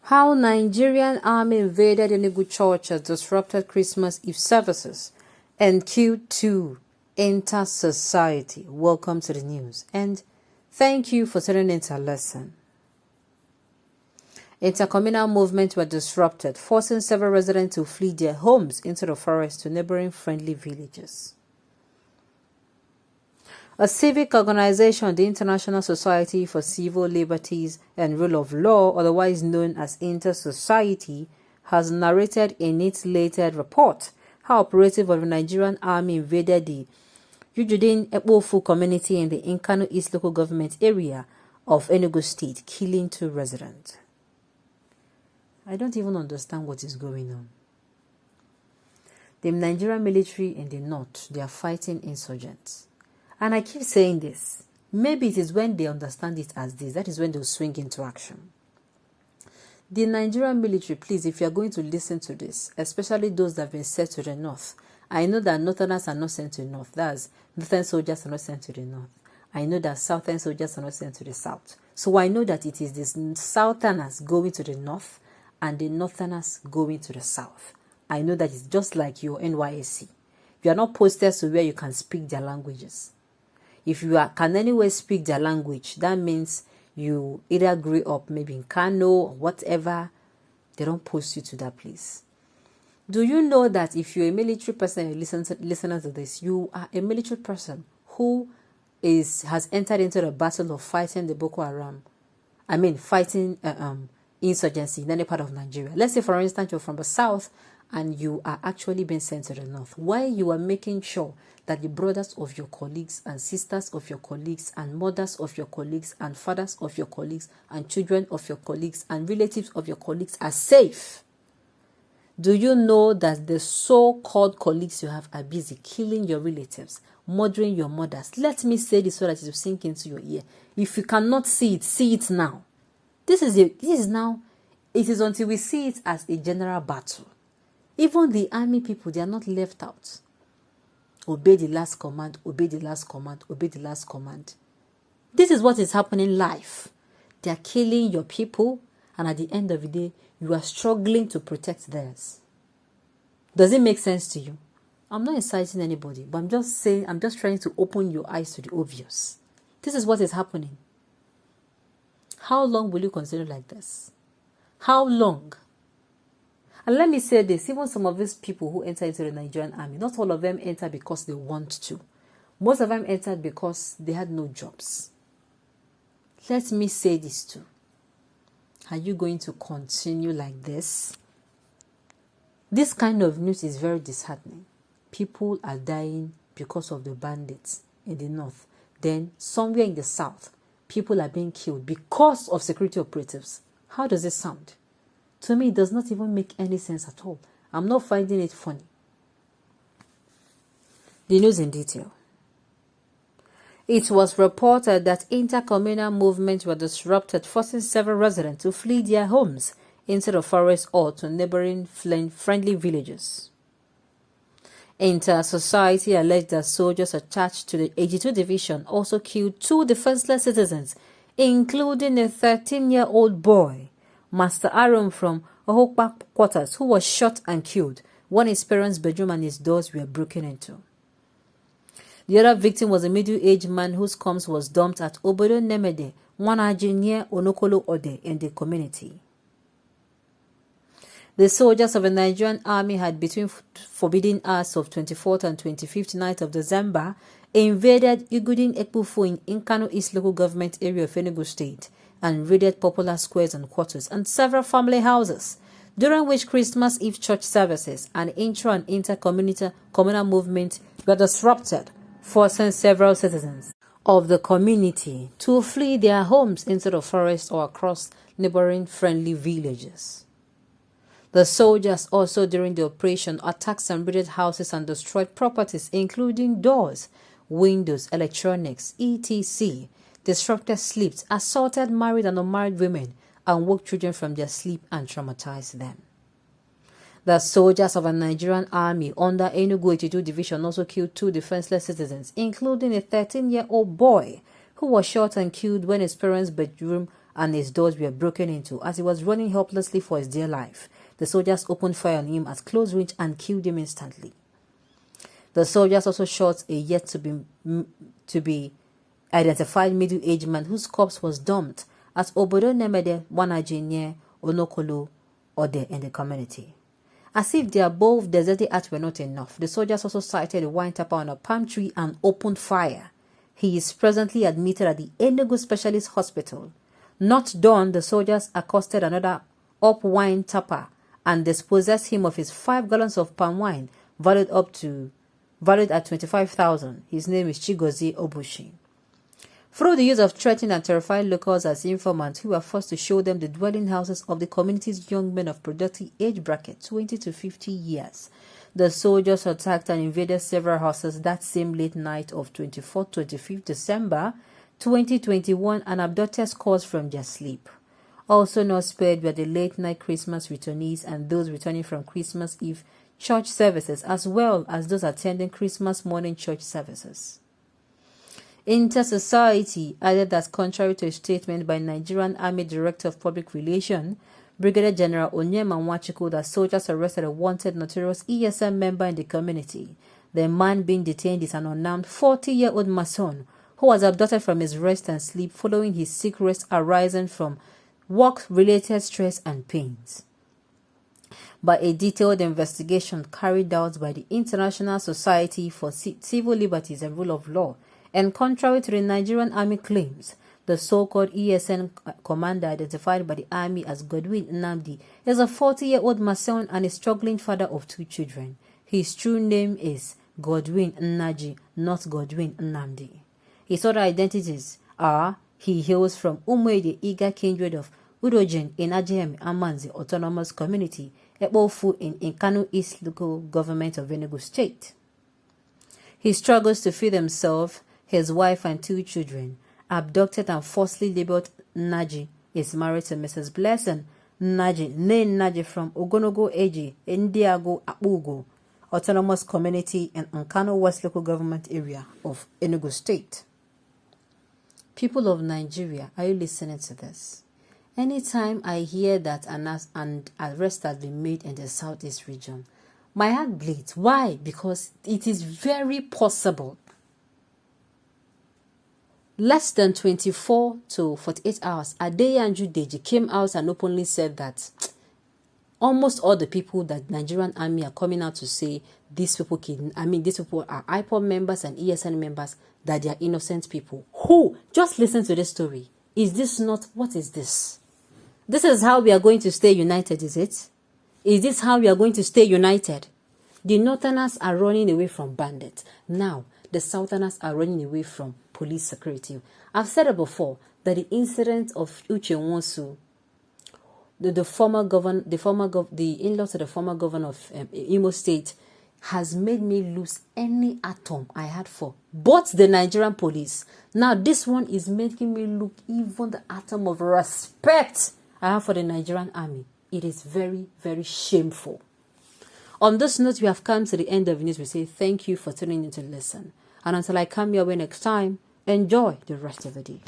How Nigerian army invaded Enugu churches, disrupted Christmas Eve services, and Q2 enter society. Welcome to the news, and thank you for tuning into our lesson. Intercommunal movements were disrupted, forcing several residents to flee their homes into the forest to neighboring friendly villages. A civic organization, the International Society for Civil Liberties and Rule of Law, otherwise known as Inter-Society, has narrated in its latest report how operatives of the Nigerian army invaded the Ķ′Łł community in the Nkanu East local government area of Enugu State, killing 2 residents. I don't even understand what is going on. The Nigerian military in the north, they are fighting insurgents. And I keep saying this. Maybe it is when they understand it as this, that is when they'll swing into action. The Nigerian military, please, if you are going to listen to this, especially those that have been sent to the north, I know that northerners are not sent to the north. That's northern soldiers are not sent to the north. I know that southern soldiers are not sent to the south. So I know that it is the southerners going to the north and the northerners going to the south. I know that it's just like your NYSC. You are not posted to where you can speak their languages. If you can anywhere speak their language, that means you either grew up maybe in Kano or whatever. They don't post you to that place. Do you know that if you're a military person and listening to this, you are a military person who has entered into the battle of fighting the Boko Haram? I mean, fighting insurgency in any part of Nigeria. Let's say, for instance, you're from the south and you are actually being sent to the north. Why you are making sure that the brothers of your colleagues and sisters of your colleagues and mothers of your colleagues and fathers of your colleagues and children of your colleagues and relatives of your colleagues are safe? Do you know that the so-called colleagues you have are busy killing your relatives, murdering your mothers? Let me say this so that it will sink into your ear. If you cannot see it now. This is now. It is until we see it as a general battle. Even the army people, they are not left out. Obey the last command, obey the last command, obey the last command. This is what is happening live. They are killing your people, and at the end of the day, you are struggling to protect theirs. Does it make sense to you? I'm not inciting anybody, but I'm just trying to open your eyes to the obvious. This is what is happening. How long will you continue like this? How long? And let me say this, even some of these people who enter into the Nigerian army, not all of them enter because they want to. Most of them entered because they had no jobs. Let me say this too. Are you going to continue like this? This kind of news is very disheartening. People are dying because of the bandits in the north. Then somewhere in the south, people are being killed because of security operatives. How does it sound? To me, it does not even make any sense at all. I'm not finding it funny. The news in detail. It was reported that intercommunal movements were disrupted, forcing several residents to flee their homes into the forest or to neighboring friendly villages. Inter-Society alleged that soldiers attached to the 82 Division also killed 2 defenseless citizens, including a 13-year-old boy, Master Aaron from Ķ′Łł quarters, who was shot and killed when his parents' bedroom and his doors were broken into. The other victim was a middle-aged man whose corpse was dumped at Obodo Nemede, Ķ′Łł near Onokolo Ode in the community. The soldiers of the Nigerian army had, between forbidden hours of 24th and 25th night of December, invaded Ķ′Łł in Nkanu East local government area of Enugu State and raided popular squares and quarters and several family houses, during which Christmas Eve church services and intra- and inter-communal movements were disrupted, forcing several citizens of the community to flee their homes into the forest or across neighboring friendly villages. The soldiers also, during the operation, attacked some raided houses and destroyed properties, including doors, windows, electronics, etc., disrupted sleeps, assaulted married and unmarried women, and woke children from their sleep and traumatized them. The soldiers of the Nigerian army under Enugu 82 Division also killed 2 defenseless citizens, including a 13-year-old boy who was shot and killed when his parents' bedroom and his doors were broken into. As he was running helplessly for his dear life, the soldiers opened fire on him at close range and killed him instantly. The soldiers also shot a yet to be identified middle-aged man whose corpse was dumped at Obodo Nemede Wanaji near Ķৰীষ্ট Ode in the community. As if the above deserted acts were not enough, the soldiers also sighted a wine tapper on a palm tree and opened fire. He is presently admitted at the Enugu Specialist Hospital. Not done, the soldiers accosted another up wine tapper and dispossessed him of his 5 gallons of palm wine, valued at 25,000. His name is Chigozie Obushi. Through the use of threatening and terrifying locals as informants who were forced to show them the dwelling houses of the community's young men of productive age bracket 20 to 50 years, the soldiers attacked and invaded several houses that same late night of 24-25 December 2021 and abducted scores from their sleep. Also not spared were the late-night Christmas returnees and those returning from Christmas Eve church services, as well as those attending Christmas morning church services. Inter-Society added that contrary to a statement by Nigerian Army Director of Public Relations, Brigadier General Ķ¨Łł, that soldiers arrested a wanted notorious ESM member in the community. The man being detained is an unarmed 40-year-old Mason who was abducted from his rest and sleep following his sick rest arising from work-related stress and pains. By a detailed investigation carried out by the International Society for Civil Liberties and Rule of Law, and contrary to the Nigerian Army claims, the so-called ESN commander identified by the Army as Godwin Nnamdi is a 40-year-old Mason and a struggling father of 2 children. His true name is Godwin Nnaji, not Godwin Nnamdi. His other identities are: he hails from Umuede Iga kindred of Udojen in Ajem Amanzi Autonomous Community, Ķ¨Łł in Kano East Local Government of Enugu State. He struggles to feed himself, his wife and 2 children. Abducted and forcibly labeled Nnaji, is married to Mrs. Blessing Nnaji, named Nnaji from Ogonogo Eji, Ndiago Akpugo Autonomous Community in Nkano West Local Government Area of Enugu State. People of Nigeria, are you listening to this? Anytime I hear that an arrest has been made in the southeast region, my heart bleeds. Why? Because it is very possible. Less than 24 to 48 hours, Adeyanju Deji came out and openly said that almost all the people that Nigerian Army are coming out to say these people are IPOB members and ESN members, that they are innocent people. Who? Just listen to this story. Is this not, what is this? This is how we are going to stay united, is it? Is this how we are going to stay united? The Northerners are running away from bandits. Now, the Southerners are running away from police security. I've said it before that the incident of Ķ¨Łł, the in-laws of the former governor of Imo State, has made me lose any atom I had for but the Nigerian police. Now this one is making me lose even the atom of respect I have for the Nigerian Army. It is very, very shameful. On this note, we have come to the end of the news. We say thank you for tuning in to listen. And until I come your way next time, enjoy the rest of the day.